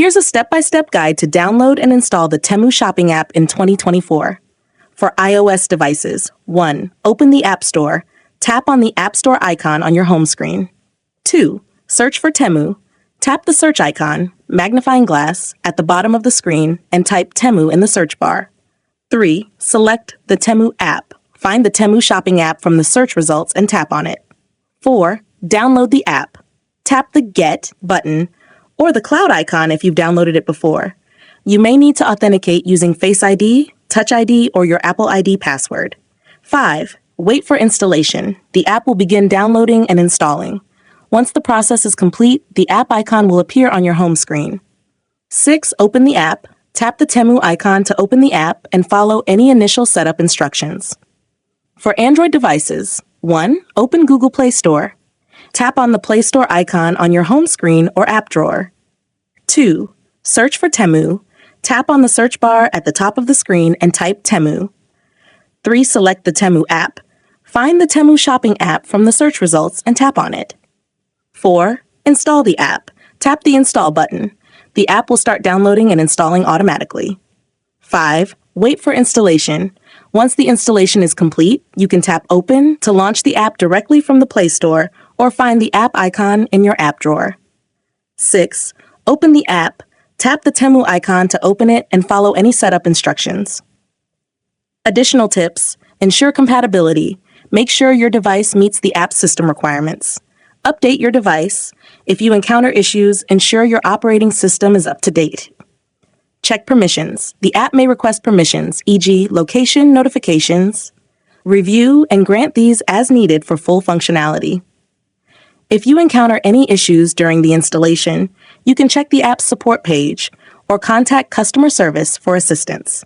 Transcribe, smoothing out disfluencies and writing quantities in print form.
Here's a step-by-step guide to download and install the Temu Shopping app in 2024. For iOS devices, 1. Open the App Store. Tap on the App Store icon on your home screen. 2. Search for Temu. Tap the search icon, magnifying glass, at the bottom of the screen and type Temu in the search bar. 3. Select the Temu app. Find the Temu Shopping app from the search results and tap on it. 4. Download the app. Tap the Get button or the cloud icon if you've downloaded it before. You may need to authenticate using Face ID, Touch ID, or your Apple ID password. 5. Wait for installation. The app will begin downloading and installing. Once the process is complete, the app icon will appear on your home screen. 6. Open the app. Tap the Temu icon to open the app and follow any initial setup instructions. For Android devices, 1. Open Google Play Store. Tap on the Play Store icon on your home screen or app drawer. 2. Search for Temu. Tap on the search bar at the top of the screen and type Temu. 3. Select the Temu app. Find the Temu Shopping app from the search results and tap on it. 4. Install the app. Tap the Install button. The app will start downloading and installing automatically. 5. Wait for installation. Once the installation is complete, you can tap Open to launch the app directly from the Play Store or find the app icon in your app drawer. 6. Open the app. Tap the Temu icon to open it and follow any setup instructions. Additional tips: ensure compatibility. Make sure your device meets the app system requirements. Update your device. If you encounter issues, ensure your operating system is up to date. Check permissions. The app may request permissions, e.g., location notifications. Review and grant these as needed for full functionality. If you encounter any issues during the installation, you can check the app's support page or contact customer service for assistance.